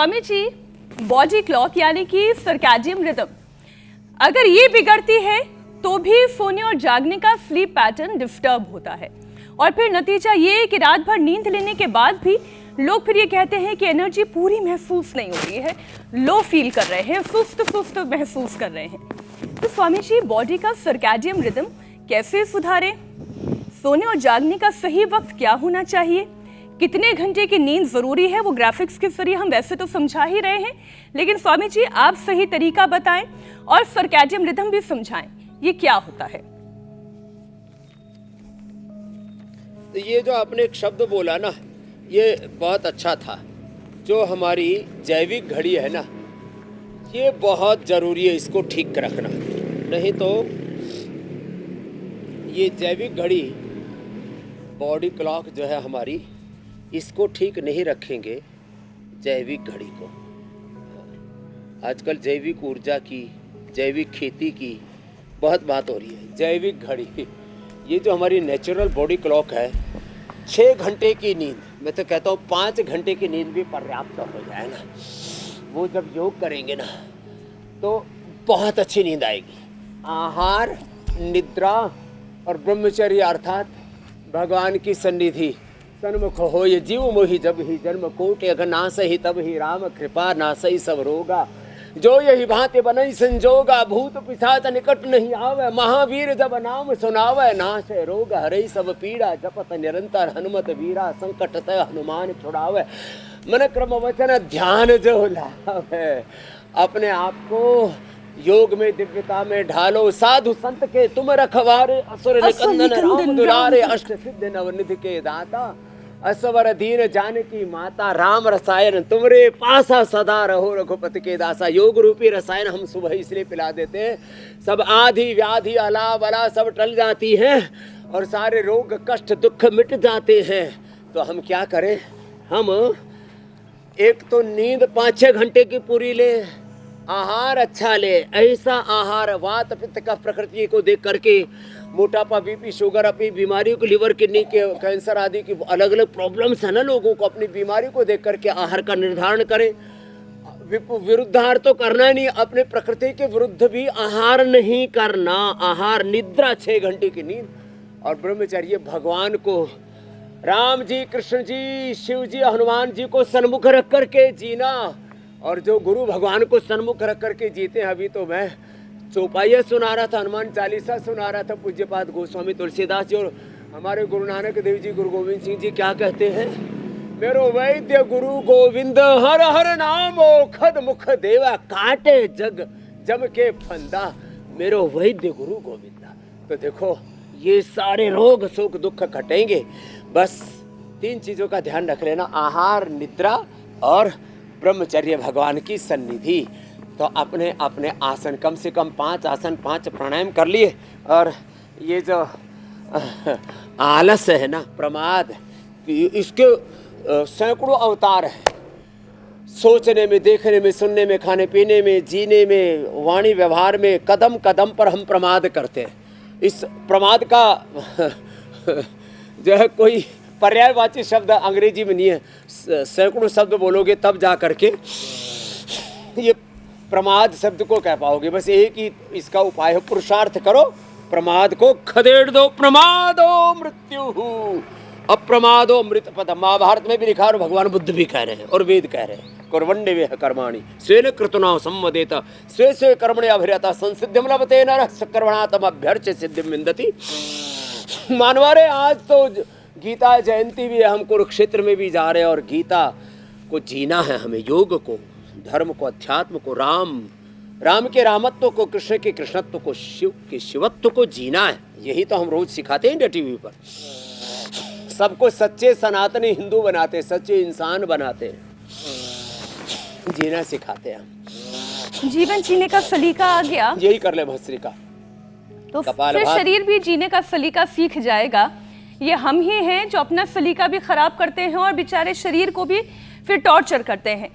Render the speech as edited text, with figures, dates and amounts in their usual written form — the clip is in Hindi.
स्वामी जी, बॉडी क्लॉक यानी कि सर्कैडियन रिदम अगर ये बिगड़ती है तो भी सोने और जागने का स्लीप पैटर्न डिस्टर्ब होता है और फिर नतीजा ये है कि रात भर नींद लेने के बाद भी लोग फिर ये कहते हैं कि एनर्जी पूरी महसूस नहीं हो रही है, लो फील कर रहे हैं, सुस्त सुस्त महसूस कर रहे हैं। तो स्वामी जी, बॉडी का सर्कैडियन रिदम कैसे सुधारें? सोने और जागने का सही वक्त क्या होना चाहिए? कितने घंटे की नींद जरूरी है? वो ग्राफिक्स के जरिए हम वैसे तो समझा ही रहे हैं, लेकिन स्वामी जी आप सही तरीका बताएं और सर्कैडियन रिदम भी समझाएं, ये क्या होता है? तो ये जो आपने एक शब्द बोला ना, ये बहुत अच्छा था। जो हमारी जैविक घड़ी है ना, ये बहुत ज़रूरी है इसको ठीक रखना। नहीं तो ये जैविक घड़ी, बॉडी क्लॉक जो है हमारी, इसको ठीक नहीं रखेंगे जैविक घड़ी को। आजकल जैविक ऊर्जा की, जैविक खेती की बहुत बात हो रही है। जैविक घड़ी, ये जो हमारी नेचुरल बॉडी क्लॉक है, 6 घंटे की नींद, मैं तो कहता हूँ 5 घंटे की नींद भी पर्याप्त हो जाए ना, वो जब योग करेंगे ना तो बहुत अच्छी नींद आएगी। आहार, निद्रा और ब्रह्मचर्य अर्थात भगवान की सन्निधि सन्मुख हो ये जीव मोहि जब ही जन्म कोटि अघ नास ही तब ही राम कृपा नासई सब रोगा। जो यही भांति बनई संजोगा, भूत पिशाच निकट नहीं आवे, महावीर जब नाम सुनावे, नाश रोग हरई सब पीड़ा, जपत निरंतर हनुमत वीरा, संकट से हनुमान छुड़ावे। मन क्रम वचन ध्यान जो लावे, अपने आप को योग में दिव्यता में ढालो। साधु संत के तुम रखवारे, असुर निकंदन राम दुलारे, अष्ट सिद्ध नवनिधि के दाता, असवर दीन जानकी माता, राम रसायन तुमरे पासा सदा रहो, रघुपति के दासा। योग रूपी रसायन हम सुबह इसलिए पिला देते हैं, सब आधि व्याधि अला बला सब टल जाती हैं और सारे रोग कष्ट दुख मिट जाते हैं। तो हम क्या करें? हम एक तो नींद 5-6 घंटे की पूरी ले, आहार अच्छा ले, ऐसा आहार वात पित्त का प्रकृति को देख करके मोटापा, बीपी, शुगर, अपनी बीमारियों को, लिवर, किडनी के कैंसर आदि की अलग अलग प्रॉब्लम्स है ना लोगों को, अपनी बीमारी को देख करके आहार का निर्धारण करें। विरुद्धाहार तो करना नहीं, अपने प्रकृति के विरुद्ध भी आहार नहीं करना। आहार, निद्रा 6 घंटे की नींद और ब्रह्मचर्य, भगवान को, राम जी, कृष्ण जी, शिव जी, हनुमान जी को सन्मुख रख करके जीना। और जो गुरु भगवान को सन्मुख रख करके जीते हैं, अभी तो मैं चौपाइया सुना रहा था, हनुमान चालीसा सुना रहा था, पूज्यपाद गोस्वामी तुलसीदास जी और हमारे गुरु नानक देव जी, गुरु गोविंद सिंह जी क्या कहते हैं? मेरो वैद्य गुरु गोविंद, हर हर नाम ओखद मुख देवा, काटे जग जम के फंदा, मेरो वैद्य गुरु गोविंदा। तो देखो ये सारे रोग शोक दुख कटेंगे। बस 3 चीजों का ध्यान रख लेना, आहार, निद्रा और ब्रह्मचर्य, भगवान की सन्निधि। तो अपने अपने आसन, कम से कम 5 आसन, 5 प्राणायाम कर लिए। और ये जो आलस है ना, प्रमाद, इसके सैकड़ों अवतार हैं। सोचने में, देखने में, सुनने में, खाने पीने में, जीने में, वाणी व्यवहार में, कदम कदम पर हम प्रमाद करते हैं। इस प्रमाद का जो है कोई पर्यायवाची शब्द अंग्रेजी में नहीं है, सैकड़ों शब्द बोलोगे तब जा करके ये प्रमाद शब्द को कह पाओगे। बस एक ही इसका उपाय है, पुरुषार्थ करो, प्रमाद को खदेड़ दो। प्रमादो मृत्यु अप्रमादो अमृत पदम, महाभारत में भी लिखा और भगवान बुद्ध भी कह रहे हैं और वेद कह रहे हैं, कुर्वन्ने वेह कर्माणि स्वेन कृतुना संवदेत स्वे स्वे कर्मणे अभिरता संसिद्धिं लभते नरः सकर्मणातम अभ्यर्च्य सिद्धिं विन्दति। मानवारे, आज तो गीता जयंती भी है, हम कुरुक्षेत्र में भी जा रहे हैं और गीता को जीना है हमें, योग को, धर्म को, अध्यात्म को, राम के रामत्व को, कृष्ण के कृष्णत्व को, शिव के शिवत्व को जीना है। यही तो हम रोज सिखाते हैं इंडिया टीवी पर। सबको सच्चे सनातनी हिंदू बनाते, सच्चे इंसान बनाते, जीना सिखाते हैं हम। जीवन जीने का सलीका आ गया, यही कर ले भस्त्रिका, तो फिर शरीर भी जीने का सलीका सीख जाएगा। ये हम ही हैं जो अपना सलीका भी खराब करते हैं और बेचारे शरीर को भी फिर टॉर्चर करते हैं।